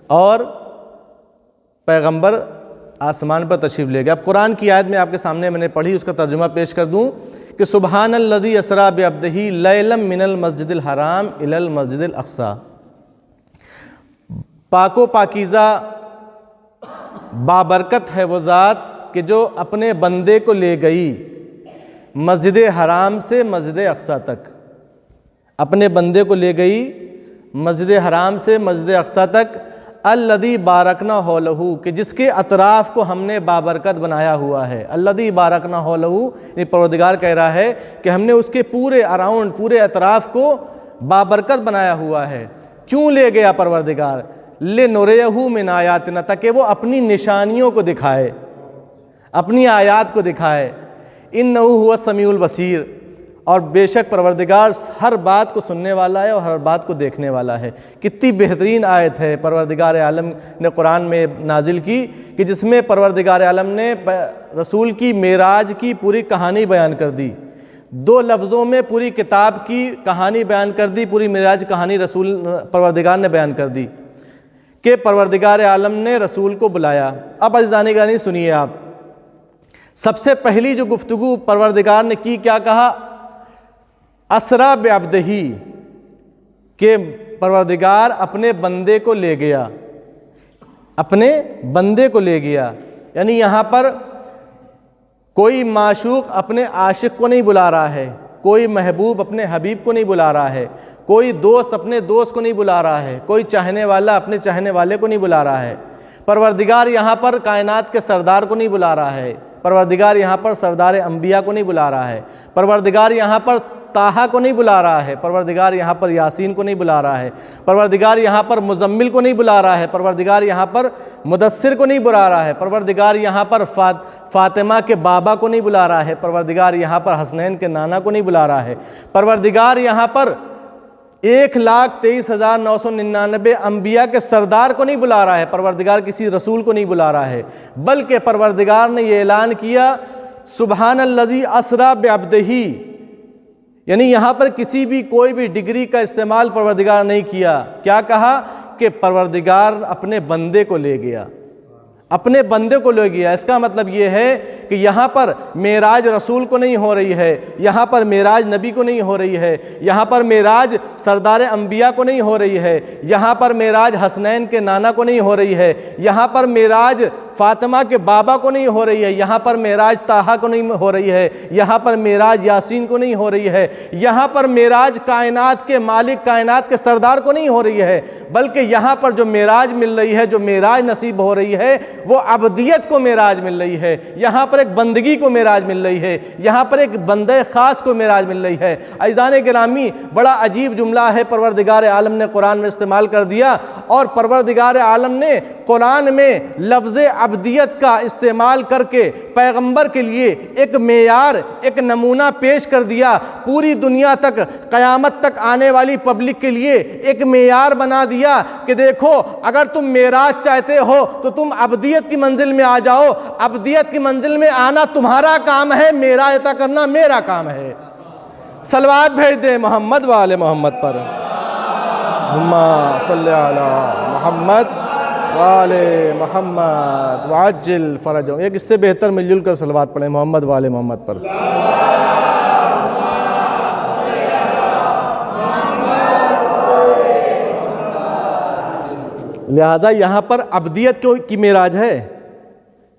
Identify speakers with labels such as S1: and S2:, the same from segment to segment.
S1: اور پیغمبر آسمان پر تشریف لے گئے۔ اب قرآن کی آیت میں آپ کے سامنے میں نے پڑھی، اس کا ترجمہ پیش کر دوں کہ سبحان الذی اسریٰ بعبدہ لیلا من المسجد الحرام الی المسجد الاقصی، پاک و پاکیزہ بابرکت ہے وہ ذات کہ جو اپنے بندے کو لے گئی مسجد حرام سے مسجد اقصی تک، اپنے بندے کو لے گئی مسجد حرام سے مسجد اقصی تک، الذی بارکنا حولہ، کہ جس کے اطراف کو ہم نے بابرکت بنایا ہوا ہے۔ الذی بارکنا حولہ، یہ پروردگار کہہ رہا ہے کہ ہم نے اس کے پورے اراؤنڈ، پورے اطراف کو بابرکت بنایا ہوا ہے۔ کیوں لے گیا پروردگار؟ لِنُرِیَہُ مِنْ آیاتنا، تاکہ وہ اپنی نشانیوں کو دکھائے، اپنی آیات کو دکھائے۔ اِنَّهُ هُوَ السَّمِيعُ الْبَصِيرُ، اور بے شک پروردگار ہر بات کو سننے والا ہے اور ہر بات کو دیکھنے والا ہے۔ کتنی بہترین آیت ہے پروردگار عالم نے قرآن میں نازل کی کہ جس میں پروردگار عالم نے رسول کی معراج کی پوری کہانی بیان کر دی، 2 لفظوں میں پوری کتاب کی کہانی بیان کر دی، پوری معراج کہانی پروردگار نے بیان کر دی کہ پروردگار عالم نے رسول کو بلایا۔ اب عزیزان گرامی سنیے آپ، سب سے پہلی جو گفتگو پروردگار نے کی، کیا کہا؟ اسریٰ بعبدہ، کہ پروردگار اپنے بندے کو لے گیا، اپنے بندے کو لے گیا۔ یعنی یہاں پر کوئی معشوق اپنے عاشق کو نہیں بلا رہا ہے، کوئی محبوب اپنے حبیب کو نہیں بلا رہا ہے، کوئی دوست اپنے دوست کو نہیں بلا رہا ہے، کوئی چاہنے والا اپنے چاہنے والے کو نہیں بلا رہا ہے۔ پروردگار یہاں پر کائنات کے سردار کو نہیں بلا رہا ہے، پروردگار یہاں پر سردار انبیاء کو نہیں بلا رہا ہے، پروردگار یہاں پر طٰہٰ کو نہیں بلا رہا ہے، پروردگار یہاں پر یاسین کو نہیں بلا رہا ہے، پروردگار یہاں پر مزمل کو نہیں بلا رہا ہے، پروردگار یہاں پر مدثر کو نہیں بلا رہا ہے، پروردگار یہاں پر فاطمہ کے بابا کو نہیں بلا رہا ہے، پروردگار یہاں پر حسنین کے نانا کو نہیں بلا رہا ہے، پروردگار یہاں پر 1,23,999 انبیاء کے سردار کو نہیں بلا رہا ہے، پروردگار کسی رسول کو نہیں بلا رہا ہے، بلکہ پروردگار نے یہ اعلان کیا سبحان الذی اسریٰ بعبدہ، یعنی یہاں پر کسی بھی کوئی بھی ڈگری کا استعمال پروردگار نہیں کیا۔ کیا کہا؟ کہ پروردگار اپنے بندے کو لے گیا، اپنے بندے کو لے گیا۔ اس کا مطلب یہ ہے کہ یہاں پر معراج رسول کو نہیں ہو رہی ہے، یہاں پر معراج نبی کو نہیں ہو رہی ہے، یہاں پر معراج سردار انبیاء کو نہیں ہو رہی ہے، یہاں پر معراج حسنین کے نانا کو نہیں ہو رہی ہے، یہاں پر معراج فاطمہ کے بابا کو نہیں ہو رہی ہے، یہاں پر معراج طٰہٰ کو نہیں ہو رہی ہے، یہاں پر معراج یاسین کو نہیں ہو رہی ہے، یہاں پر معراج کائنات کے مالک، کائنات کے سردار کو نہیں ہو رہی ہے، بلکہ یہاں پر جو معراج مل رہی ہے، جو معراج نصیب ہو رہی ہے، وہ عبدیت کو معراج مل رہی ہے، یہاں پر ایک بندگی کو معراج مل رہی ہے، یہاں پر ایک بندے خاص کو معراج مل رہی ہے۔ عزیزان گرامی، بڑا عجیب جملہ ہے پروردگار عالم نے قرآن میں استعمال کر دیا، اور پروردگار عالم نے قرآن میں لفظ عبدیت کا استعمال کر کے پیغمبر کے لیے ایک معیار، ایک نمونہ پیش کر دیا، پوری دنیا تک، قیامت تک آنے والی پبلک کے لیے ایک معیار بنا دیا کہ دیکھو اگر تم معراج چاہتے ہو تو تم عبدیت کی منزل میں آ جاؤ، عبدیت کی منزل میں آنا تمہارا کام ہے، معراج عطا کرنا میرا کام ہے۔ صلوات بھیج دیں محمد و آل محمد پر، اللہم صلی علی محمد و آل محمد وعجل فرجہم۔ ایک اس سے بہتر مل جل کر صلوات پڑھیں محمد و آل محمد پر۔ لہذا یہاں پر عبدیت کی معراج ہے،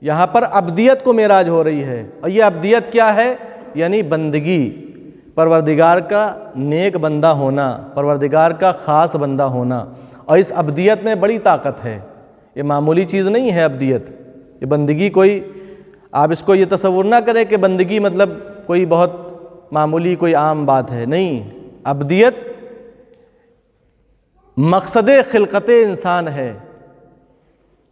S1: یہاں پر عبدیت کو معراج ہو رہی ہے، اور یہ عبدیت کیا ہے؟ یعنی بندگی، پروردگار کا نیک بندہ ہونا، پروردگار کا خاص بندہ ہونا، اور اس عبدیت میں بڑی طاقت ہے، یہ معمولی چیز نہیں ہے عبدیت، یہ بندگی کوئی، آپ اس کو یہ تصور نہ کریں کہ بندگی مطلب کوئی بہت معمولی کوئی عام بات ہے، نہیں، عبدیت مقصد خلقت انسان ہے،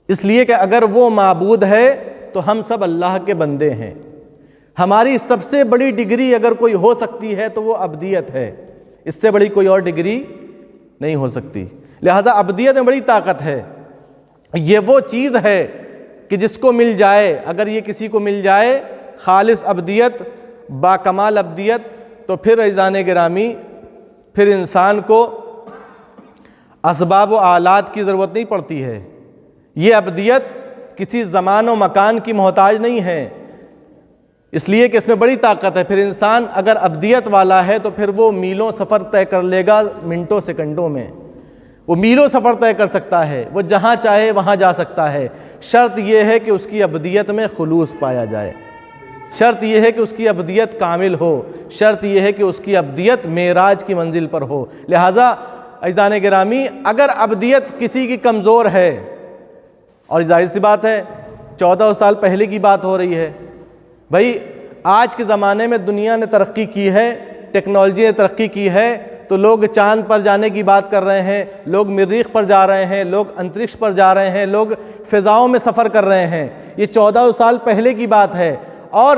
S1: اس لیے کہ اگر وہ معبود ہے تو ہم سب اللہ کے بندے ہیں، ہماری سب سے بڑی ڈگری اگر کوئی ہو سکتی ہے تو وہ عبدیت ہے، اس سے بڑی کوئی اور ڈگری نہیں ہو سکتی، لہذا عبدیت میں بڑی طاقت ہے۔ یہ وہ چیز ہے کہ جس کو مل جائے، اگر یہ کسی کو مل جائے خالص عبدیت، باکمال عبدیت، تو پھر عزیزان گرامی، پھر انسان کو اسباب و آلات کی ضرورت نہیں پڑتی ہے۔ یہ ابدیت کسی زمان و مکان کی محتاج نہیں ہے، اس لیے کہ اس میں بڑی طاقت ہے۔ پھر انسان اگر ابدیت والا ہے تو پھر وہ میلوں سفر طے کر لے گا منٹوں سیکنڈوں میں، وہ میلوں سفر طے کر سکتا ہے، وہ جہاں چاہے وہاں جا سکتا ہے۔ شرط یہ ہے کہ اس کی ابدیت میں خلوص پایا جائے، شرط یہ ہے کہ اس کی ابدیت کامل ہو، شرط یہ ہے کہ اس کی ابدیت معراج کی منزل پر ہو۔ لہٰذا عزیزان گرامی، اگر ابدیت کسی کی کمزور ہے، اور ظاہر سی بات ہے 14 سال پہلے کی بات ہو رہی ہے، بھائی آج کے زمانے میں دنیا نے ترقی کی ہے، ٹیکنالوجی نے ترقی کی ہے، تو لوگ چاند پر جانے کی بات کر رہے ہیں، لوگ مریخ پر جا رہے ہیں، لوگ انترکش پر جا رہے ہیں، لوگ فضاؤں میں سفر کر رہے ہیں۔ یہ 14 سال پہلے کی بات ہے، اور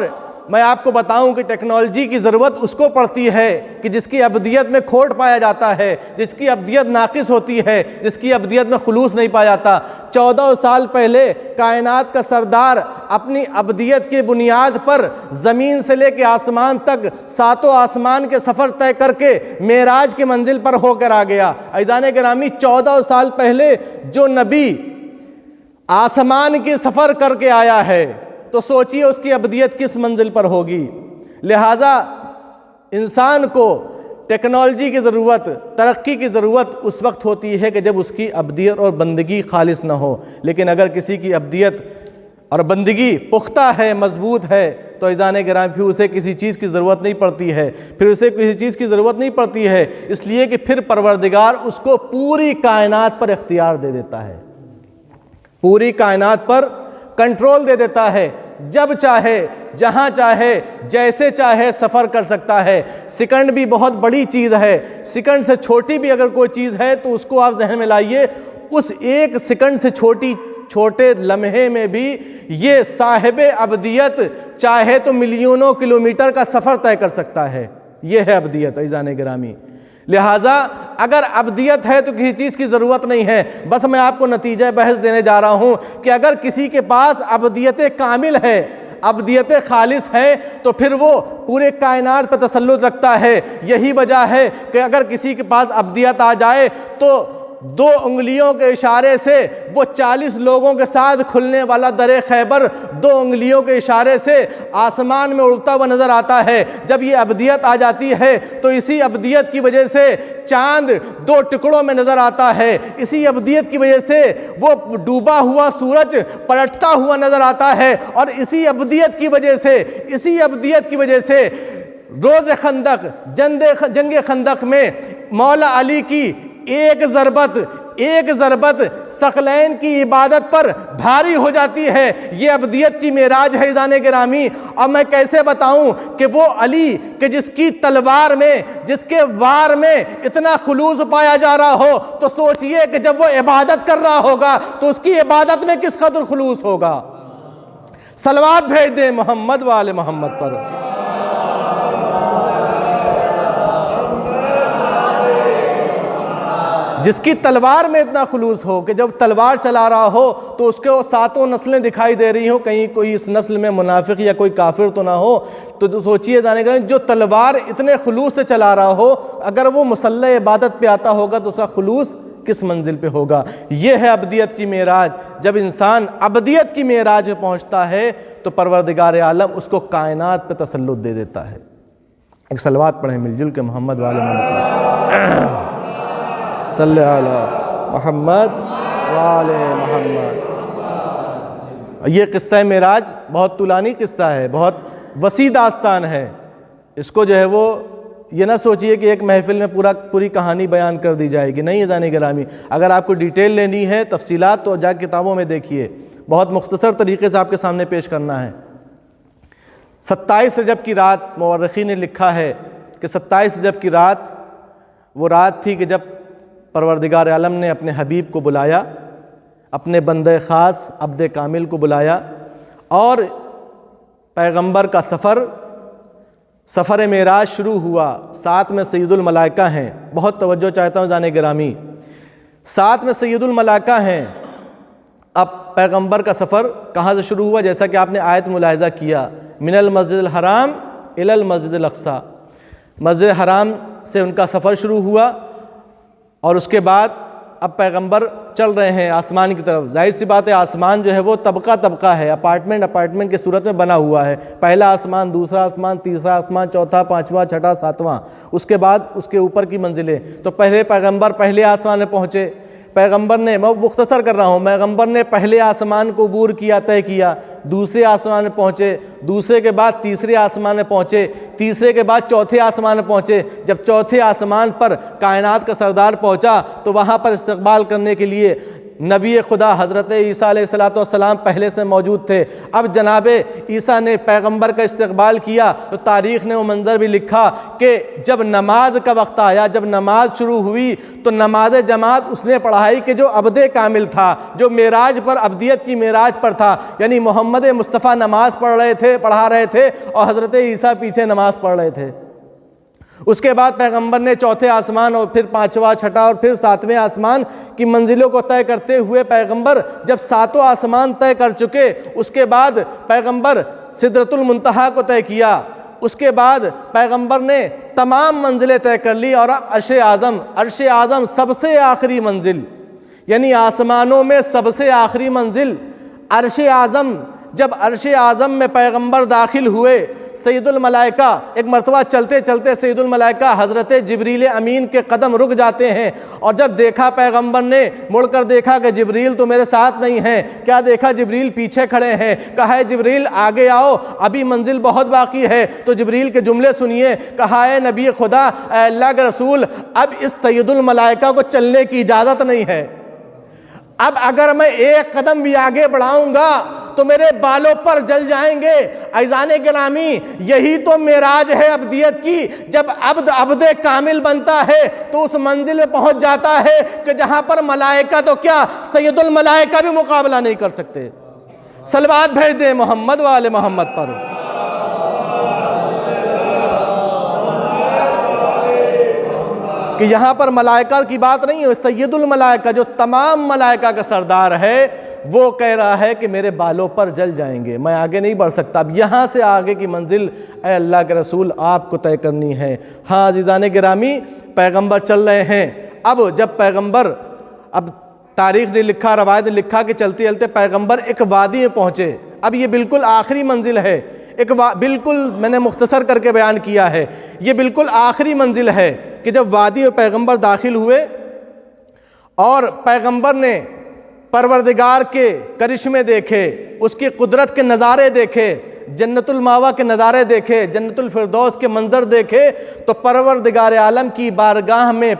S1: میں آپ کو بتاؤں کہ ٹیکنالوجی کی ضرورت اس کو پڑتی ہے کہ جس کی ابدیت میں کھوٹ پایا جاتا ہے، جس کی ابدیت ناقص ہوتی ہے، جس کی ابدیت میں خلوص نہیں پایا جاتا۔ 14 سال پہلے کائنات کا سردار اپنی ابدیت کی بنیاد پر زمین سے لے کے آسمان تک 7 آسمان کے سفر طے کر کے معراج کی منزل پر ہو کر آ گیا۔ عزیزان گرامی، 14 سال پہلے جو نبی آسمان کی سفر کر کے آیا ہے تو سوچئے اس کی ابدیت کس منزل پر ہوگی۔ لہٰذا انسان کو ٹیکنالوجی کی ضرورت، ترقی کی ضرورت اس وقت ہوتی ہے کہ جب اس کی ابدیت اور بندگی خالص نہ ہو، لیکن اگر کسی کی ابدیت اور بندگی پختہ ہے، مضبوط ہے، تو عزیزان گرامی پھر اسے کسی چیز کی ضرورت نہیں پڑتی ہے، پھر اسے کسی چیز کی ضرورت نہیں پڑتی ہے، اس لیے کہ پھر پروردگار اس کو پوری کائنات پر اختیار دے دیتا ہے، پوری کائنات پر کنٹرول دے دیتا ہے، جب چاہے، جہاں چاہے، جیسے چاہے سفر کر سکتا ہے۔ سیکنڈ بھی بہت بڑی چیز ہے، سیکنڈ سے چھوٹی بھی اگر کوئی چیز ہے تو اس کو آپ ذہن میں لائیے، اس ایک سیکنڈ سے چھوٹے لمحے میں بھی یہ صاحب ابدیت چاہے تو ملینوں کلومیٹر کا سفر طے کر سکتا ہے۔ یہ ہے ابدیت عزیزان گرامی۔ لہٰذا اگر ابدیت ہے تو کسی چیز کی ضرورت نہیں ہے۔ بس میں آپ کو نتیجہ بحث دینے جا رہا ہوں کہ اگر کسی کے پاس ابدیت کامل ہے، ابدیت خالص ہے، تو پھر وہ پورے کائنات پر تسلط رکھتا ہے۔ یہی وجہ ہے کہ اگر کسی کے پاس ابدیت آ جائے تو 2 انگلیوں کے اشارے سے وہ 40 لوگوں کے ساتھ کھلنے والا در خیبر 2 انگلیوں کے اشارے سے آسمان میں اڑتا ہوا نظر آتا ہے۔ جب یہ ابدیت آ جاتی ہے تو اسی ابدیت کی وجہ سے چاند 2 ٹکڑوں میں نظر آتا ہے، اسی ابدیت کی وجہ سے وہ ڈوبا ہوا سورج پلٹتا ہوا نظر آتا ہے، اور اسی ابدیت کی وجہ سے روز خندق، جنگ خندق میں مولا علی کی ایک ضربت ثقلین کی عبادت پر بھاری ہو جاتی ہے۔ یہ ابدیت کی معراج ہے عزیزان گرامی۔ اور میں کیسے بتاؤں کہ وہ علی کہ جس کی تلوار میں، جس کے وار میں اتنا خلوص پایا جا رہا ہو، تو سوچئے کہ جب وہ عبادت کر رہا ہوگا تو اس کی عبادت میں کس قدر خلوص ہوگا۔ صلوات بھیج دیں محمد و آل محمد پر۔ جس کی تلوار میں اتنا خلوص ہو کہ جب تلوار چلا رہا ہو تو اس کو 7 نسلیں دکھائی دے رہی ہوں، کہیں کوئی اس نسل میں منافق یا کوئی کافر تو نہ ہو، تو سوچئے جانے گا جو تلوار اتنے خلوص سے چلا رہا ہو، اگر وہ مسلح عبادت پہ آتا ہوگا تو اس کا خلوص کس منزل پہ ہوگا۔ یہ ہے ابدیت کی معراج۔ جب انسان ابدیت کی معراج پہ پہنچتا ہے تو پروردگار عالم اس کو کائنات پہ تسلط دے دیتا ہے۔ ایک صلوات پڑھیں مل جل کے محمد والے محمد صلی اللہ محمد وآل محمد۔ یہ قصہ معراج بہت طولانی قصہ ہے، بہت وسیع داستان ہے۔ اس کو جو ہے وہ یہ نہ سوچئے کہ ایک محفل میں پوری کہانی بیان کر دی جائے گی، نہیں عزیزان گرامی۔ اگر آپ کو ڈیٹیل لینی ہے، تفصیلات، تو جا کتابوں میں دیکھیے، بہت مختصر طریقے سے آپ کے سامنے پیش کرنا ہے۔ 27 رجب کی رات مورخین نے لکھا ہے کہ 27 رجب کی رات وہ رات تھی کہ جب پروردگار عالم نے اپنے حبیب کو بلایا، اپنے بندہ خاص عبد کامل کو بلایا، اور پیغمبر کا سفر معراج شروع ہوا۔ ساتھ میں سید الملائکہ ہیں، بہت توجہ چاہتا ہوں جانے گرامی، ساتھ میں سید الملائکہ ہیں۔ اب پیغمبر کا سفر کہاں سے شروع ہوا؟ جیسا کہ آپ نے آیت ملاحظہ کیا، من المسجد الحرام الی المسجد الاقصی، مسجد حرام سے ان کا سفر شروع ہوا، اور اس کے بعد اب پیغمبر چل رہے ہیں آسمان کی طرف. ظاہر سی بات ہے آسمان جو ہے وہ طبقہ طبقہ ہے, اپارٹمنٹ کے صورت میں بنا ہوا ہے. پہلا آسمان, دوسرا آسمان, تیسرا آسمان, چوتھا, پانچواں, چھٹا, ساتواں, اس کے بعد اس کے اوپر کی منزلیں. تو پہلے پیغمبر پہلے آسمان میں پہنچے. پیغمبر نے, میں مختصر کر رہا ہوں, پیغمبر نے پہلے آسمان کو عبور کیا, طے کیا, دوسرے آسمان میں پہنچے, دوسرے کے بعد تیسرے آسمان میں پہنچے, تیسرے کے بعد چوتھے آسمان میں پہنچے. جب چوتھے آسمان پر کائنات کا سردار پہنچا تو وہاں پر استقبال کرنے کے لیے نبی خدا حضرت عیسیٰ علیہ السلام پہلے سے موجود تھے. اب جناب عیسیٰ نے پیغمبر کا استقبال کیا تو تاریخ نے وہ منظر بھی لکھا کہ جب نماز کا وقت آیا, جب نماز شروع ہوئی تو نماز جماعت اس نے پڑھائی کہ جو عبد کامل تھا, جو معراج پر, عبدیت کی معراج پر تھا. یعنی محمد مصطفیٰ نماز پڑھا رہے تھے اور حضرت عیسیٰ پیچھے نماز پڑھ رہے تھے. اس کے بعد پیغمبر نے چوتھے آسمان اور پھر پانچواں, چھٹا اور پھر ساتویں آسمان کی منزلوں کو طے کرتے ہوئے پیغمبر جب ساتوں آسمان طے کر چکے, اس کے بعد پیغمبر سدرۃ المنتہا کو طے کیا. اس کے بعد پیغمبر نے تمام منزلیں طے کر لی اور اب عرش اعظم سب سے آخری منزل, یعنی آسمانوں میں سب سے آخری منزل عرش اعظم. جب عرش اعظم میں پیغمبر داخل ہوئے, سید الملائکہ, ایک مرتبہ چلتے چلتے سید الملائکہ حضرت جبریل امین کے قدم رک جاتے ہیں, اور جب دیکھا پیغمبر نے مڑ کر دیکھا کہ جبریل تو میرے ساتھ نہیں ہیں. کیا دیکھا؟ جبریل پیچھے کھڑے ہیں. کہا ہے جبریل آگے آؤ, ابھی منزل بہت باقی ہے. تو جبریل کے جملے سنیے. کہا ہے نبی خدا, اے اللہ کے رسول, اب اس سید الملائکہ کو چلنے کی اجازت نہیں ہے. اب اگر میں ایک قدم بھی آگے بڑھاؤں گا تو میرے بالوں پر جل جائیں گے. عزیزان گرامی, یہی تو معراج ہے عبدیت کی. جب عبد کامل بنتا ہے تو اس منزل میں پہنچ جاتا ہے کہ جہاں پر ملائکہ تو کیا, سید الملائکہ بھی مقابلہ نہیں کر سکتے. صلوات بھیج دیں محمد وآل محمد پر. کہ یہاں پر ملائکہ کی بات نہیں ہے, سید الملائکہ جو تمام ملائکہ کا سردار ہے وہ کہہ رہا ہے کہ میرے بالوں پر جل جائیں گے, میں آگے نہیں بڑھ سکتا. اب یہاں سے آگے کی منزل اے اللہ کے رسول آپ کو طے کرنی ہے. ہاں عزیزان گرامی, پیغمبر چل رہے ہیں. اب جب پیغمبر, اب تاریخ نے لکھا, روایت نے لکھا کہ چلتے چلتے پیغمبر ایک وادی میں پہنچے. اب یہ بالکل آخری منزل ہے, بالکل میں نے مختصر کر کے بیان کیا ہے, یہ بالکل آخری منزل ہے کہ جب وادی میں پیغمبر داخل ہوئے اور پیغمبر نے پروردگار کے کرشمے دیکھے, اس کی قدرت کے نظارے دیکھے, جنت الماوا کے نظارے دیکھے, جنت الفردوس کے منظر دیکھے, تو پروردگار عالم کی بارگاہ میں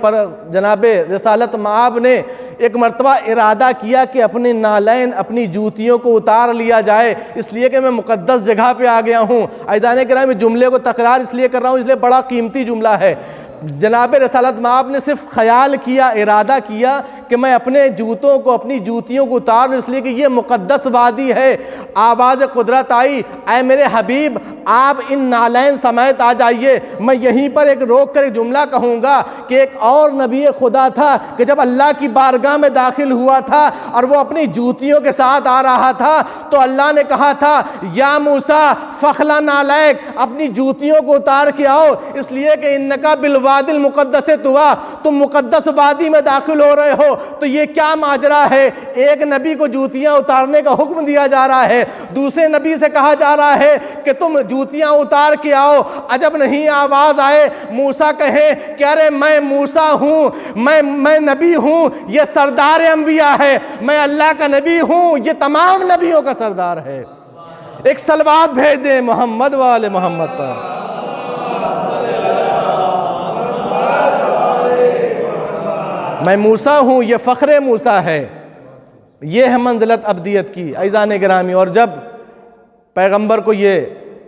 S1: جناب رسالت مآب نے ایک مرتبہ ارادہ کیا کہ اپنے نالین, اپنی جوتیوں کو اتار لیا جائے, اس لیے کہ میں مقدس جگہ پہ آ گیا ہوں. عزیزان گرامی, جملے کو تکرار اس لیے کر رہا ہوں, اس لیے بڑا قیمتی جملہ ہے. جناب رسالت مآب نے صرف خیال کیا, ارادہ کیا کہ میں اپنے جوتوں کو, اپنی جوتیوں کو اتار لوں, اس لیے کہ یہ مقدس وادی ہے. آواز قدرت آئی, اے میرے حبیب آپ ان نالین سمیت آ جائیے. میں یہیں پر ایک روک کر ایک جملہ کہوں گا کہ ایک اور نبی خدا تھا کہ جب اللہ کی بارگاہ میں داخل ہوا تھا اور وہ اپنی جوتیوں کے ساتھ آ رہا تھا تو اللہ نے کہا تھا یا موسیٰ فخلا نالیک, اپنی جوتیوں کو اتار کے آؤ, اس لیے کہ انکا بالوادی المقدس طویٰ, تم مقدس وادی میں داخل ہو رہے ہو. تو یہ کیا ماجرا ہے؟ ایک نبی کو جوتیاں اتارنے کا حکم دیا جا رہا ہے, دوسرے نبی سے کہا جا رہا ہے کہ تم جوتیاں اتار کے آؤ. عجب نہیں آواز آئے, موسیٰ کہے کہ ارے میں موسیٰ ہوں, میں نبی ہوں, یہ سردار انبیاء ہے, میں اللہ کا نبی ہوں, یہ تمام نبیوں کا سردار ہے. ایک صلوات بھیج دیں محمد وآل محمد پر. میں موسیٰ ہوں, یہ فخر موسیٰ ہے, یہ ہے منزلت عبدیت کی. عزیزان گرامی, اور جب پیغمبر کو یہ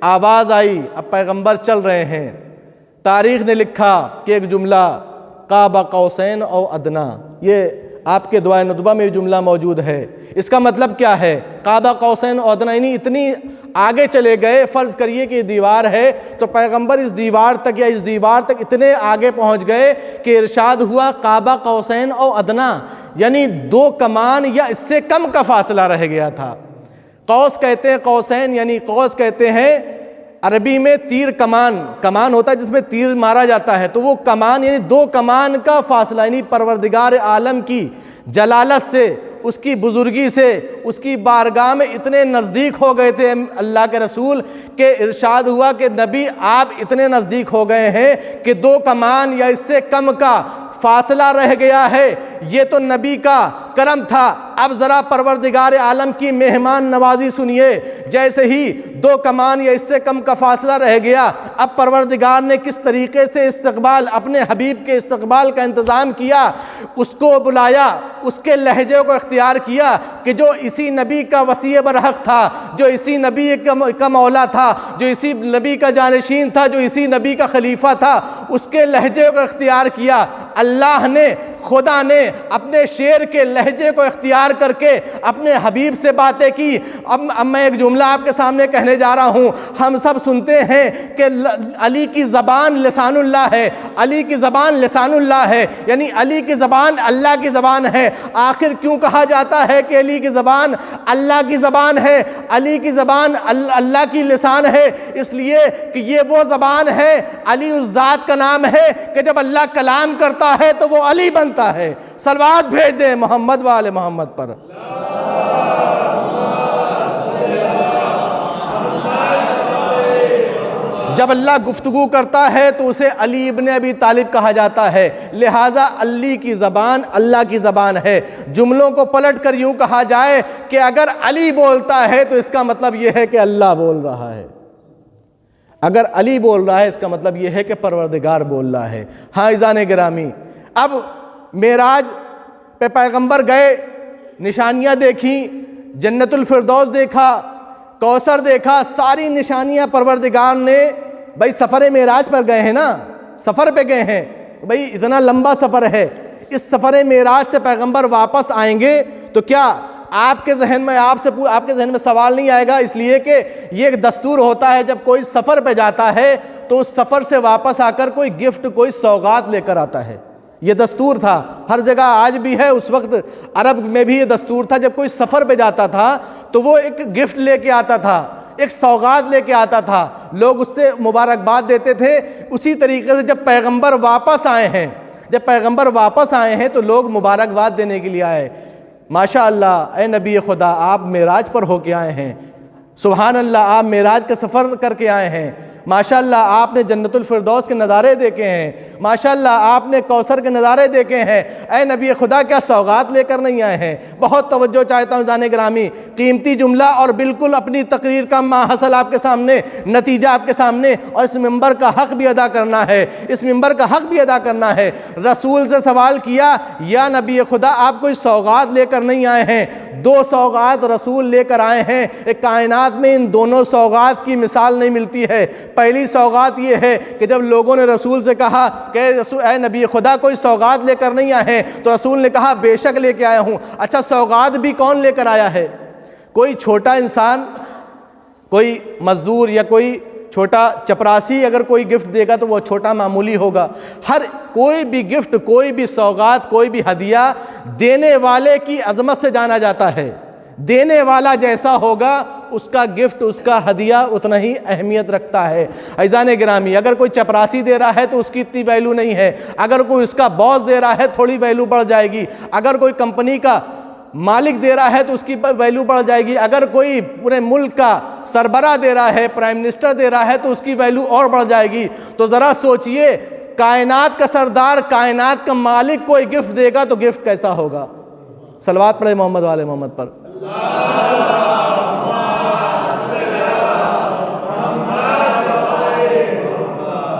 S1: آواز آئی, اب پیغمبر چل رہے ہیں. تاریخ نے لکھا کہ ایک جملہ قاب قوسین او ادنا, یہ آپ کے دعائے ندبہ میں جملہ موجود ہے. اس کا مطلب کیا ہے؟ قاب قوسین او ادنا, یعنی اتنی آگے چلے گئے. فرض کریے کہ یہ دیوار ہے تو پیغمبر اس دیوار تک یا اس دیوار تک اتنے آگے پہنچ گئے کہ ارشاد ہوا قاب قوسین او ادنا, یعنی 2 کمان یا اس سے کم کا فاصلہ رہ گیا تھا. قوس کہتے ہیں قوسین, یعنی قوس کہتے ہیں عربی میں تیر کمان ہوتا ہے جس میں تیر مارا جاتا ہے، تو وہ کمان یعنی 2 کمان کا فاصلہ، یعنی پروردگار عالم کی جلالت سے، اس کی بزرگی سے، اس کی بارگاہ میں اتنے نزدیک ہو گئے تھے اللہ کے رسول کہ ارشاد ہوا کہ نبی آپ اتنے نزدیک ہو گئے ہیں کہ 2 کمان یا اس سے کم کا فاصلہ رہ گیا ہے۔ یہ تو نبی کا کرم تھا، اب ذرا پروردگار عالم کی مہمان نوازی سنیے۔ جیسے ہی 2 کمان یا اس سے کم کا فاصلہ رہ گیا، اب پروردگار نے کس طریقے سے استقبال، اپنے حبیب کے استقبال کا انتظام کیا، اس کو بلایا، اس کے لہجے کو اختیار کیا کہ جو اسی نبی کا وصی برحق تھا، جو اسی نبی کا مولا تھا، جو اسی نبی کا جانشین تھا، جو اسی نبی کا خلیفہ تھا، اس کے لہجے کو اختیار کیا۔ اللہ نے، خدا نے اپنے شعر کے لہجے کو اختیار کر کے اپنے حبیب سے باتیں کی۔ اب میں ایک جملہ آپ کے سامنے کہنے جا رہا ہوں۔ ہم سب سنتے ہیں کہ علی کی زبان لسان اللہ ہے، علی کی زبان لسان اللہ ہے، یعنی علی کی زبان اللہ کی زبان ہے۔ آخر کیوں کہا جاتا ہے کہ علی کی زبان اللہ کی زبان ہے، علی کی زبان اللہ کی لسان ہے؟ اس لیے کہ یہ وہ زبان ہے، علی اس ذات کا نام ہے کہ جب اللہ کلام کرتا ہے تو وہ علی بنتا ہے۔ صلوات بھیج دیں محمد و آل محمد پر۔ جب اللہ گفتگو کرتا ہے تو اسے علی ابن ابی طالب کہا جاتا ہے، لہٰذا علی کی زبان اللہ کی زبان ہے۔ جملوں کو پلٹ کر یوں کہا جائے کہ اگر علی بولتا ہے تو اس کا مطلب یہ ہے کہ اللہ بول رہا ہے، اگر علی بول رہا ہے اس کا مطلب یہ ہے کہ پروردگار بول رہا ہے۔ ہاں عزیزان گرامی، اب معراج پہ پیغمبر گئے، نشانیاں دیکھیں، جنت الفردوس دیکھا، کوثر دیکھا، ساری نشانیاں پروردگار نے، بھائی سفر معراج پر گئے ہیں نا، سفر پہ گئے ہیں، بھائی اتنا لمبا سفر ہے، اس سفر معراج سے پیغمبر واپس آئیں گے تو کیا آپ کے ذہن میں سوال نہیں آئے گا؟ اس لیے کہ یہ ایک دستور ہوتا ہے، جب کوئی سفر پہ جاتا ہے تو اس سفر سے واپس آ کر کوئی گفٹ، کوئی سوغات لے کر آتا ہے۔ یہ دستور تھا، ہر جگہ آج بھی ہے، اس وقت عرب میں بھی یہ دستور تھا، جب کوئی سفر پہ جاتا تھا تو وہ ایک گفٹ لے کے آتا تھا، ایک سوغات لے کے آتا تھا، لوگ اس سے مبارکباد دیتے تھے۔ اسی طریقے سے جب پیغمبر واپس آئے ہیں تو لوگ مبارکباد دینے کے لیے آئے۔ ماشاءاللہ اے نبی خدا، آپ معراج پر ہو کے آئے ہیں، سبحان اللہ، آپ معراج کا سفر کر کے آئے ہیں، ماشاءاللہ آپ نے جنت الفردوس کے نظارے دیکھے ہیں، ماشاءاللہ آپ نے کوثر کے نظارے دیکھے ہیں، اے نبی خدا کیا سوغات لے کر نہیں آئے ہیں؟ بہت توجہ چاہتا ہوں جان گرامی، قیمتی جملہ اور بالکل اپنی تقریر کا ماحصل آپ کے سامنے، نتیجہ آپ کے سامنے، اور اس ممبر کا حق بھی ادا کرنا ہے، اس ممبر کا حق بھی ادا کرنا ہے۔ رسول سے سوال کیا، یا نبی خدا آپ کوئی سوغات لے کر نہیں آئے ہیں؟ 2 سوغات رسول لے کر آئے ہیں۔ ایک کائنات میں ان دونوں سوغات کی مثال نہیں ملتی ہے۔ پہلی سوغات یہ ہے کہ جب لوگوں نے رسول سے کہا کہ اے نبی خدا کوئی سوغات لے کر نہیں آئے ہیں، تو رسول نے کہا بے شک لے کے آیا ہوں۔ اچھا سوغات بھی کون لے کر آیا ہے؟ کوئی چھوٹا انسان، کوئی مزدور یا کوئی چھوٹا چپراسی اگر کوئی گفٹ دے گا تو وہ چھوٹا معمولی ہوگا۔ کوئی بھی گفٹ، کوئی بھی سوغات، کوئی بھی ہدیہ دینے والے کی عظمت سے جانا جاتا ہے۔ دینے والا جیسا ہوگا اس کا گفٹ، اس کا ہدیہ اتنا ہی اہمیت رکھتا ہے۔ عزیزان گرامی، اگر کوئی چپراسی دے رہا ہے تو اس کی اتنی ویلیو نہیں ہے، اگر کوئی اس کا باس دے رہا ہے تھوڑی ویلیو بڑھ جائے گی، اگر کوئی کمپنی کا مالک دے رہا ہے تو اس کی ویلیو بڑھ جائے گی، اگر کوئی پورے ملک کا سربراہ دے رہا ہے، پرائم منسٹر دے رہا ہے تو اس کی ویلیو اور بڑھ جائے گی۔ تو ذرا سوچئے، کائنات کا سردار، کائنات کا مالک کوئی گفٹ دے گا تو گفٹ کیسا ہوگا؟ صلوات پڑھیں محمد والے محمد پر۔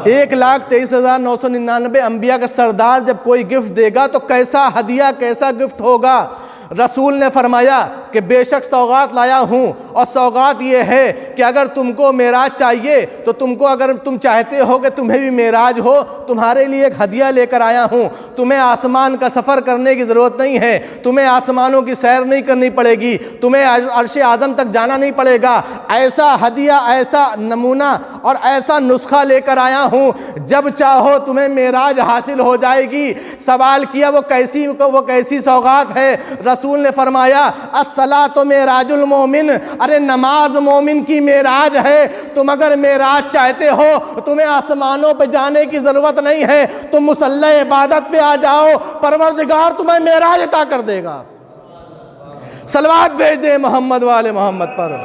S1: 1,23,999 انبیاء کا سردار جب کوئی گفٹ دے گا تو کیسا ہدیہ، کیسا گفٹ ہوگا؟ رسول نے فرمایا کہ بے شک سوغات لایا ہوں، اور سوغات یہ ہے کہ اگر تم کو معراج چاہیے تو اگر تم چاہتے ہو کہ تمہیں بھی معراج ہو، تمہارے لیے ایک ہدیہ لے کر آیا ہوں۔ تمہیں آسمان کا سفر کرنے کی ضرورت نہیں ہے، تمہیں آسمانوں کی سیر نہیں کرنی پڑے گی، تمہیں عرش اعظم تک جانا نہیں پڑے گا۔ ایسا ہدیہ، ایسا نمونہ اور ایسا نسخہ لے کر آیا ہوں، جب چاہو تمہیں معراج حاصل ہو جائے گی۔ سوال کیا وہ کیسی سوغات ہے؟ رسول نے فرمایا الصلاۃ معراج المومن، ارے نماز مومن کی معراج ہے۔ تم اگر معراج چاہتے ہو تمہیں آسمانوں پہ جانے کی ضرورت نہیں ہے، تم مصلی عبادت پہ آ جاؤ، پروردگار تمہیں معراج عطا کر دے گا۔ صلوات بھیج دے محمد والے محمد پر۔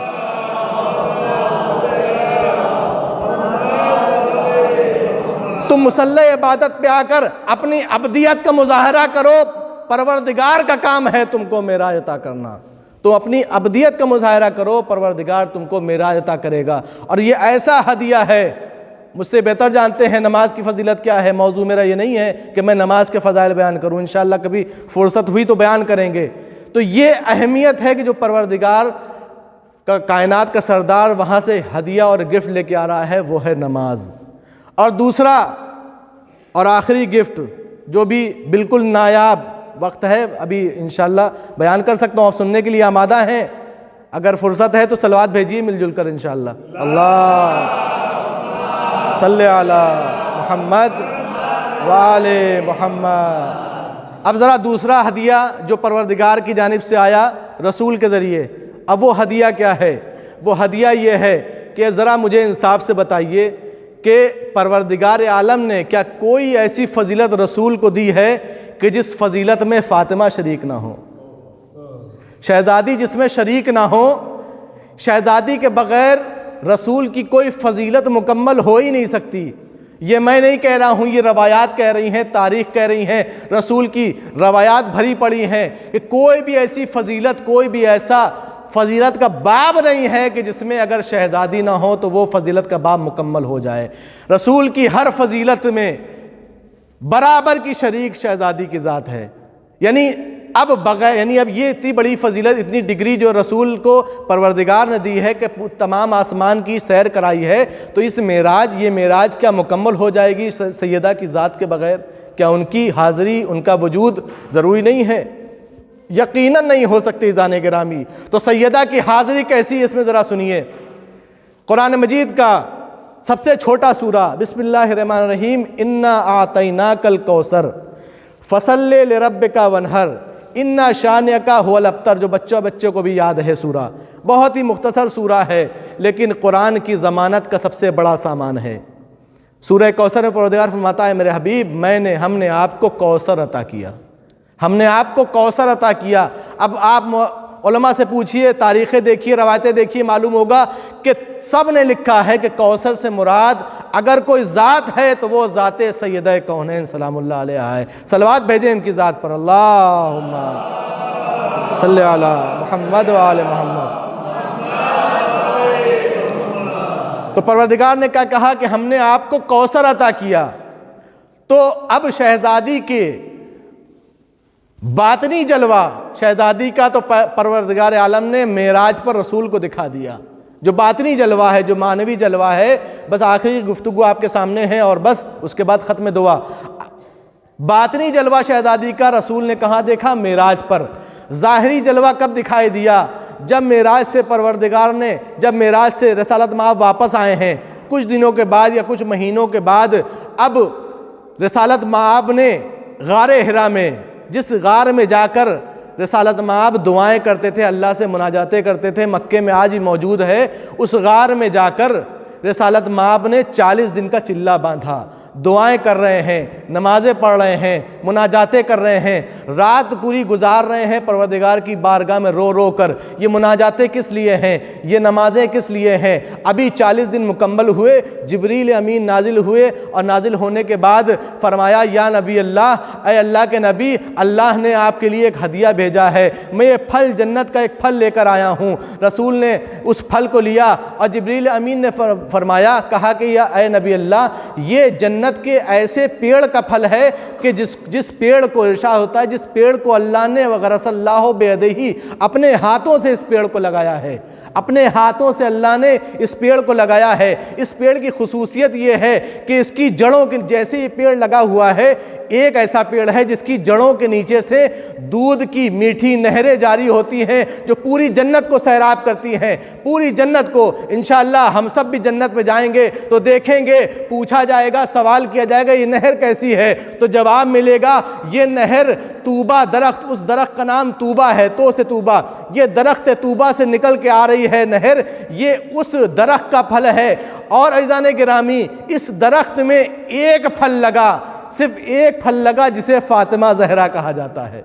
S1: تم مصلی عبادت پہ آ کر اپنی عبدیت کا مظاہرہ کرو، پروردگار کا کام ہے تم کو معراج عطا کرنا۔ تو اپنی عبدیت کا مظاہرہ کرو، پروردگار تم کو معراج عطا کرے گا۔ اور یہ ایسا ہدیہ ہے، مجھ سے بہتر جانتے ہیں نماز کی فضیلت کیا ہے۔ موضوع میرا یہ نہیں ہے کہ میں نماز کے فضائل بیان کروں، انشاءاللہ کبھی فرصت ہوئی تو بیان کریں گے۔ تو یہ اہمیت ہے کہ جو پروردگار کا کائنات کا سردار وہاں سے ہدیہ اور گفٹ لے کے آ رہا ہے وہ ہے نماز۔ اور دوسرا اور آخری گفٹ جو بھی بالکل نایاب وقت ہے، ابھی انشاءاللہ بیان کر سکتا ہوں، آپ سننے کے لیے آمادہ ہیں، اگر فرصت ہے تو صلوات بھیجیے مل جل کر انشاءاللہ۔ اللہ صلی علی محمد وآل محمد۔ اب ذرا دوسرا ہدیہ جو پروردگار کی جانب سے آیا رسول کے ذریعے، اب وہ ہدیہ کیا ہے؟ وہ ہدیہ یہ ہے کہ ذرا مجھے انصاف سے بتائیے کہ پروردگار عالم نے کیا کوئی ایسی فضیلت رسول کو دی ہے کہ جس فضیلت میں فاطمہ شریک نہ ہو، شہزادی جس میں شریک نہ ہو؟ شہزادی کے بغیر رسول کی کوئی فضیلت مکمل ہو ہی نہیں سکتی۔ یہ میں نہیں کہہ رہا ہوں، یہ روایات کہہ رہی ہیں، تاریخ کہہ رہی ہیں، رسول کی روایات بھری پڑی ہیں کہ کوئی بھی ایسی فضیلت، کوئی بھی ایسا فضیلت کا باب نہیں ہے کہ جس میں اگر شہزادی نہ ہو تو وہ فضیلت کا باب مکمل ہو جائے۔ رسول کی ہر فضیلت میں برابر کی شریک شہزادی کی ذات ہے۔ یعنی اب یہ اتنی بڑی فضیلت، اتنی ڈگری جو رسول کو پروردگار نے دی ہے کہ تمام آسمان کی سیر کرائی ہے، تو اس معراج، یہ معراج کیا مکمل ہو جائے گی سیدہ کی ذات کے بغیر؟ کیا ان کی حاضری، ان کا وجود ضروری نہیں ہے؟ یقیناً نہیں ہو سکتی جانے گرامی۔ تو سیدہ کی حاضری کیسی ہے اس میں ذرا سنیے۔ قرآن مجید کا سب سے چھوٹا سورہ، بسم اللہ الرحمن الرحیم، انا اعطیناک الکوثر فصل لربک وانحر انا شانئک هو الابتر، جو بچوں کو بھی یاد ہے سورہ، بہت ہی مختصر سورہ ہے لیکن قرآن کی ضمانت کا سب سے بڑا سامان ہے۔ سورہ کوثر میں پروردگار فرماتا ہے، میرے حبیب ہم نے آپ کو کوثر عطا کیا، ہم نے آپ کو کوثر عطا کیا۔ اب آپ علماء سے پوچھئے، تاریخیں دیکھیے، روایتیں دیکھیے، معلوم ہوگا کہ سب نے لکھا ہے کہ کوثر سے مراد اگر کوئی ذات ہے تو وہ ذات سیدہ کونین سلام اللہ علیہ ہے۔ صلوات بھیجیں ان کی ذات پر، اللہم صلی علی محمد وآل محمد۔ تو پروردگار نے کیا کہا کہ ہم نے آپ کو کوثر عطا کیا۔ تو اب شہزادی کے باطنی جلوہ، شہزادی کا تو پروردگار عالم نے معراج پر رسول کو دکھا دیا، جو باطنی جلوہ ہے، جو معنوی جلوہ ہے، بس آخری گفتگو آپ کے سامنے ہے اور بس اس کے بعد ختم دعا۔ باطنی جلوہ شہزادی کا رسول نے کہاں دیکھا؟ معراج پر۔ ظاہری جلوہ کب دکھائی دیا؟ جب معراج سے پروردگار نے، جب معراج سے رسالت مآب واپس آئے ہیں کچھ دنوں کے بعد یا کچھ مہینوں کے بعد، اب رسالت مآب نے غار حرا میں، جس غار میں جا کر رسالت مآب دعائیں کرتے تھے، اللہ سے مناجاتیں کرتے تھے، مکے میں آج ہی موجود ہے، اس غار میں جا کر رسالت مآب نے 40 دن کا چلہ باندھا، دعائیں کر رہے ہیں، نمازیں پڑھ رہے ہیں، مناجاتیں کر رہے ہیں، رات پوری گزار رہے ہیں پروردگار کی بارگاہ میں رو رو کر۔ یہ مناجاتیں کس لیے ہیں؟ یہ نمازیں کس لیے ہیں؟ ابھی 40 دن مکمل ہوئے، جبریل امین نازل ہوئے، اور نازل ہونے کے بعد فرمایا، یا نبی اللہ، اے اللہ کے نبی، اللہ نے آپ کے لیے ایک ہدیہ بھیجا ہے، میں یہ پھل، جنت کا ایک پھل لے کر آیا ہوں۔ رسول نے اس پھل کو لیا اور جبریل امین نے فرمایا، کہا کہ یا اے نبی اللہ، یہ جنت کے ایسے پیڑ کا پھل ہے کہ جس پیڑ کو، ارشاد ہوتا ہے، جس پیڑ کو اللہ نے وغرس اللہ بیدہی، اپنے ہاتھوں سے اس پیڑ کو لگایا ہے، اپنے ہاتھوں سے اللہ نے اس پیڑ کو لگایا ہے۔ اس پیڑ کی خصوصیت یہ ہے کہ اس کی جڑوں کے جیسے یہ پیڑ لگا ہوا ہے، ایک ایسا پیڑ ہے جس کی جڑوں کے نیچے سے دودھ کی میٹھی نہریں جاری ہوتی ہیں جو پوری جنت کو سیراب کرتی ہیں، پوری جنت کو۔ انشاءاللہ ہم سب بھی جنت میں جائیں گے تو دیکھیں گے، پوچھا جائے گا، سوال کیا جائے گا یہ نہر کیسی ہے، تو جواب ملے گا یہ نہر طوبہ درخت، اس درخت کا نام طوبہ ہے، تو سے طوبہ، یہ درخت طوبہ سے نکل کے آ رہی ہے نہر، یہ اس درخت کا پھل ہے۔ اور عزیزان گرامی، اس درخت میں ایک پھل لگا، صرف ایک پھل لگا جسے فاطمہ زہرا کہا جاتا ہے۔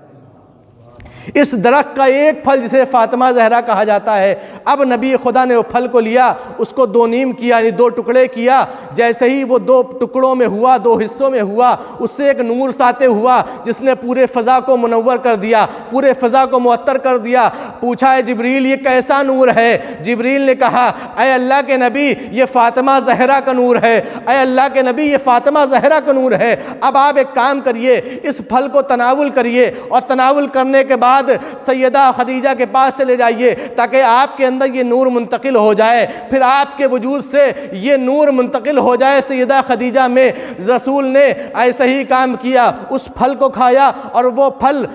S1: اس درخت کا ایک پھل جسے فاطمہ زہرا کہا جاتا ہے۔ اب نبی خدا نے وہ پھل کو لیا، اس کو دو نیم کیا، یعنی دو ٹکڑے کیا۔ جیسے ہی وہ دو ٹکڑوں میں ہوا، دو حصوں میں ہوا، اس سے ایک نور ساطع ہوا جس نے پورے فضا کو منور کر دیا، پورے فضا کو معطر کر دیا۔ پوچھا ہے جبریل یہ کیسا نور ہے؟ جبریل نے کہا اے اللہ کے نبی یہ فاطمہ زہرا کا نور ہے، اے اللہ کے نبی یہ فاطمہ زہرا کا نور ہے۔ اب آپ ایک کام کریے، اس پھل کو تناول کریے، اور تناول کرنے کے بعد سیدہ خدیجہ کے پاس چلے جائیے تاکہ آپ کے اندر یہ نور منتقل ہو جائے، پھر آپ کے وجود سے یہ نور منتقل ہو جائے سیدہ خدیجہ میں۔ رسول نے ایسا ہی کام کیا، اس پھل کو کھایا، اور وہ پھل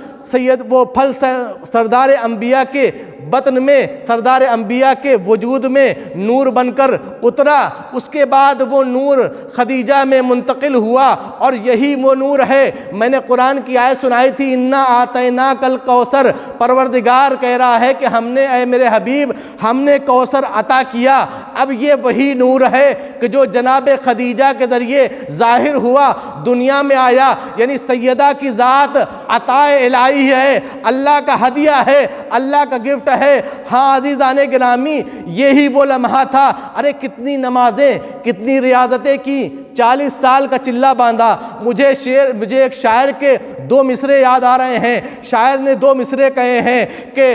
S1: سردار انبیاء کے بطن میں، سردار انبیاء کے وجود میں نور بن کر اترا۔ اس کے بعد وہ نور خدیجہ میں منتقل ہوا، اور یہی وہ نور ہے۔ میں نے قرآن کی آیت سنائی تھی انا آتیناک الکوثر، پروردگار کہہ رہا ہے کہ ہم نے اے میرے حبیب ہم نے کوثر عطا کیا۔ اب یہ وہی نور ہے کہ جو جناب خدیجہ کے ذریعے ظاہر ہوا، دنیا میں آیا، یعنی سیدہ کی ذات عطا الہی ہے، اللہ کا ہدیہ ہے، اللہ کا گفٹ ہے۔ ہاں عزیزان گرامی، یہی وہ لمحہ تھا۔ ارے کتنی نمازیں، کتنی ریاضتیں کی، 40 سال کا چلہ باندھا۔ مجھے ایک شاعر کے 2 مصرے یاد آ رہے ہیں۔ شاعر نے 2 مصرے کہے ہیں کہ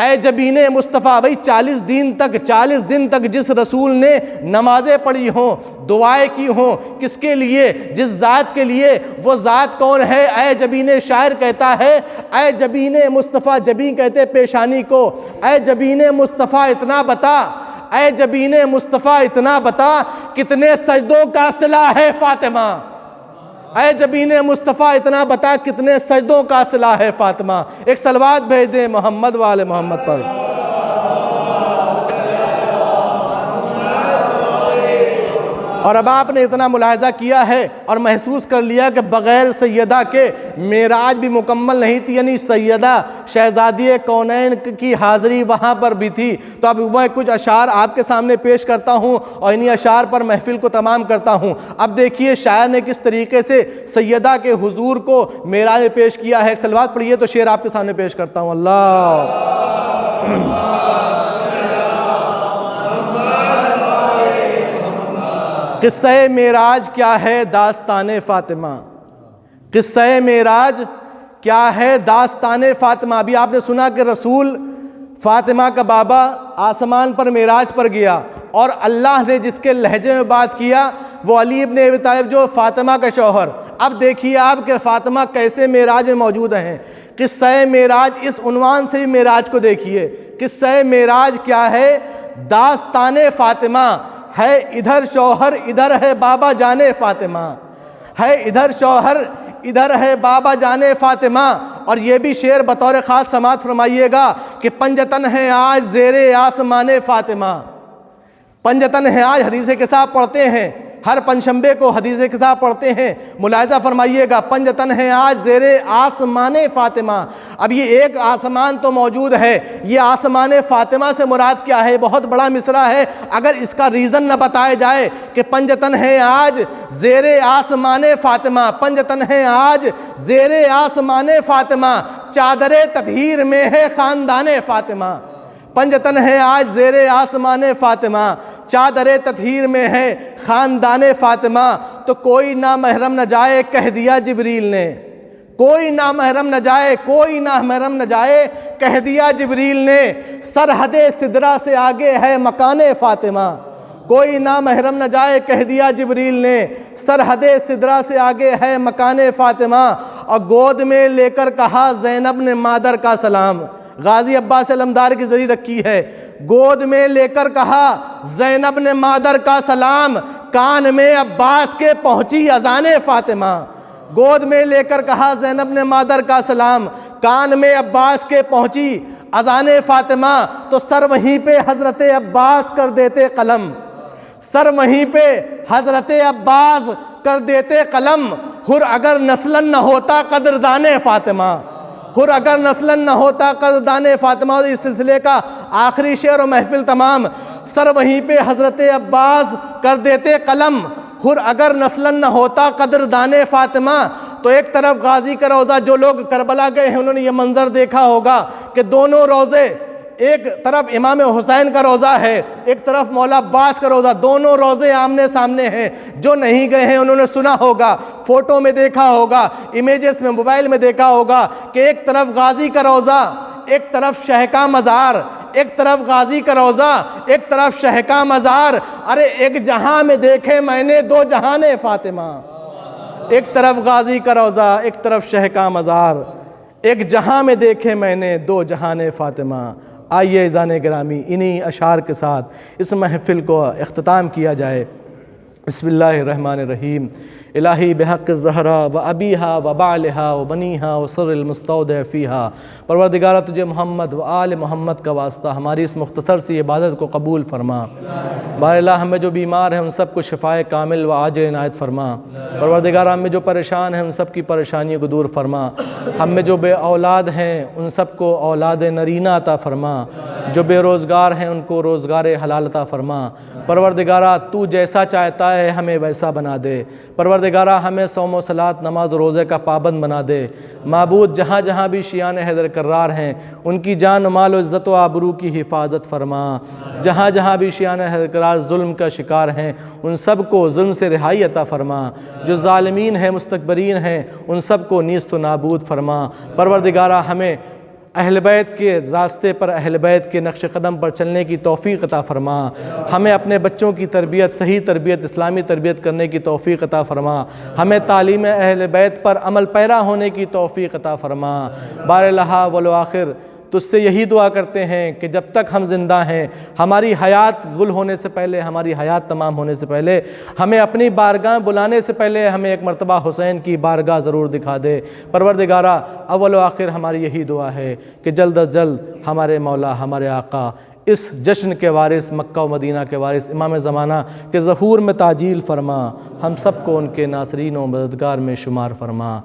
S1: اے جبین مصطفیٰ، بھئی 40 دن تک جس رسول نے نمازیں پڑھی ہوں، دعائیں کی ہوں، کس کے لیے؟ جس ذات کے لیے۔ وہ ذات کون ہے؟ اے جبین، شاعر کہتا ہے اے جبین مصطفیٰ، جبین کہتے پیشانی کو، اے جبین مصطفیٰ اتنا بتا، اے جبین مصطفیٰ اتنا بتا کتنے سجدوں کا صلہ ہے فاطمہ۔ اے جبین مصطفیٰ اتنا بتا کتنے سجدوں کا صلہ ہے فاطمہ۔ ایک صلوات بھیج دیں محمد والے محمد پر۔ اور اب آپ نے اتنا ملاحظہ کیا ہے اور محسوس کر لیا کہ بغیر سیدہ کے معراج بھی مکمل نہیں تھی، یعنی سیدہ شہزادی کونین کی حاضری وہاں پر بھی تھی۔ تو اب میں کچھ اشعار آپ کے سامنے پیش کرتا ہوں اور انہی اشعار پر محفل کو تمام کرتا ہوں۔ اب دیکھیے شاعر نے کس طریقے سے سیدہ کے حضور کو معراج پیش کیا ہے۔ ایک صلوات پڑھیے تو شعر آپ کے سامنے پیش کرتا ہوں۔ اللہ قصہ معراج کیا ہے داستان فاطمہ، قصہ معراج کیا ہے داستان فاطمہ۔ ابھی آپ نے سنا کہ رسول فاطمہ کا بابا آسمان پر معراج پر گیا، اور اللہ نے جس کے لہجے میں بات کیا وہ علی ابن ابی طالب جو فاطمہ کا شوہر۔ اب دیکھیے آپ کہ فاطمہ کیسے معراج میں موجود ہیں۔ قصہ معراج، اس عنوان سے بھی معراج کو دیکھیے۔ قصہ معراج کیا ہے؟ داستان فاطمہ ہے، ادھر شوہر ادھر ہے بابا جانے فاطمہ، ہے ادھر شوہر ادھر ہے بابا جانے فاطمہ۔ اور یہ بھی شعر بطور خاص سماعت فرمائیے گا کہ پنجتن ہے آج زیر آسمان فاطمہ، پنجتن ہے آج حدیث کے ساتھ پڑھتے ہیں، ہر پنجشنبے کو حدیث کے ساتھ پڑھتے ہیں، ملاحظہ فرمائیے گا پنجتن ہے آج زیر آسمان فاطمہ۔ اب یہ ایک آسمان تو موجود ہے، یہ آسمان فاطمہ سے مراد کیا ہے؟ بہت بڑا مصرع ہے، اگر اس کا ریزن نہ بتایا جائے کہ پنجتن ہے آج زیر آسمان فاطمہ، پنجتن ہے آج زیر آسمان فاطمہ، چادر تطہیر میں ہے خاندان فاطمہ، پنجتن ہے آج زیر آسمان فاطمہ، چادر تطہیر میں ہے خاندان فاطمہ۔ تو کوئی نامحرم نہ جائے کہہ دیا جبریل نے، کوئی نامحرم نہ جائے، کوئی نامحرم نہ جائے کہہ دیا جبریل نے، سرحد سدرہ سے آگے ہے مکان فاطمہ، کوئی نامحرم نہ جائے کہہ دیا جبریل نے، سرحد سدرہ سے آگے ہے مکان فاطمہ۔ اور گود میں لے کر کہا زینب نے مادر کا سلام، غازی عباس علمدار کی ذریعہ رکھی ہے، گود میں لے کر کہا زینب نے مادر کا سلام، کان میں عباس کے پہنچی اذان فاطمہ، گود میں لے کر کہا زینب نے مادر کا سلام، کان میں عباس کے پہنچی اذان فاطمہ تو سر وہیں پہ حضرت عباس کر دیتے قلم، سر وہیں پہ حضرت عباس کر دیتے قلم، حر اگر نسلاً نہ ہوتا قدردان فاطمہ، حر اگر نسلاً نہ ہوتا قدردان فاطمہ۔ اس سلسلے کا آخری شعر و محفل تمام، سر وہیں پہ حضرت عباس کر دیتے قلم، حر اگر نسلاً نہ ہوتا قدردان فاطمہ۔ تو ایک طرف غازی کا روضہ، جو لوگ کربلا گئے ہیں انہوں نے یہ منظر دیکھا ہوگا کہ دونوں روضے، ایک طرف امام حسین کا روضہ ہے، ایک طرف مولا عباس کا روضہ، دونوں روضے آمنے سامنے ہیں۔ جو نہیں گئے ہیں انہوں نے سنا ہوگا، فوٹو میں دیکھا ہوگا، امیجز میں، موبائل میں دیکھا ہوگا کہ ایک طرف غازی کا روضہ، ایک طرف شہ کا مزار، ایک طرف غازی کا روضہ، ایک طرف شہ کا مزار۔ ارے ایک جہاں میں دیکھے میں نے دو جہان فاطمہ، ایک طرف غازی کا روضہ، ایک طرف شہ کا مزار، ایک جہاں میں دیکھے میں نے دو جہان فاطمہ۔ آئیے عزیزان گرامی انہی اشعار کے ساتھ اس محفل کو اختتام کیا جائے۔ بسم اللہ الرحمن الرحیم۔ الہی بحق الزہرا و ابیہا و بعلہا و بنیہا و سر المستودع فیہا، پروردگارہ تجھے محمد و آل محمد کا واسطہ ہماری اس مختصر سی عبادت کو قبول فرما۔ بار اللہ ہمیں جو بیمار ہیں ان سب کو شفائے کامل و عاجل عنایت فرما۔ پروردگارہ ہمیں جو پریشان ہیں ان سب کی پریشانیوں کو دور فرما۔ ہم میں جو بے اولاد ہیں ان سب کو اولاد نرینہ عطا فرما۔ جو بے روزگار ہیں ان کو روزگار حلال عطا فرما۔ پروردگارہ تو جیسا چاہتا ہے ہمیں ویسا بنا دے۔ پروردگارہ ہمیں صوم و صلاۃ، نماز و روزے کا پابند بنا دے۔ معبود جہاں جہاں بھی شیعان حیدر کرار ہیں ان کی جان و مال و عزت و آبرو کی حفاظت فرما۔ جہاں جہاں بھی شیعان حیدر کرار ظلم کا شکار ہیں ان سب کو ظلم سے رہائی عطا فرما۔ جو ظالمین ہیں، مستکبرین ہیں، ان سب کو نیست و نابود فرما۔ پروردگارہ ہمیں اہل بیت کے راستے پر، اہل بیت کے نقش قدم پر چلنے کی توفیق عطا فرما۔ ہمیں اپنے بچوں کی تربیت، صحیح تربیت، اسلامی تربیت کرنے کی توفیق عطا فرما۔ ہمیں تعلیم اہل بیت پر عمل پیرا ہونے کی توفیق عطا فرما۔ بار الہا والآخر تجھ سے یہی دعا کرتے ہیں کہ جب تک ہم زندہ ہیں، ہماری حیات گل ہونے سے پہلے، ہماری حیات تمام ہونے سے پہلے، ہمیں اپنی بارگاہ بلانے سے پہلے ہمیں ایک مرتبہ حسین کی بارگاہ ضرور دکھا دے۔ پروردگارہ اول و آخر ہماری یہی دعا ہے کہ جلد از جلد ہمارے مولا، ہمارے آقا، اس جشن کے وارث، مکہ و مدینہ کے وارث، امام زمانہ کے ظہور میں تعجیل فرما۔ ہم سب کو ان کے ناصرین و مددگار میں شمار فرما۔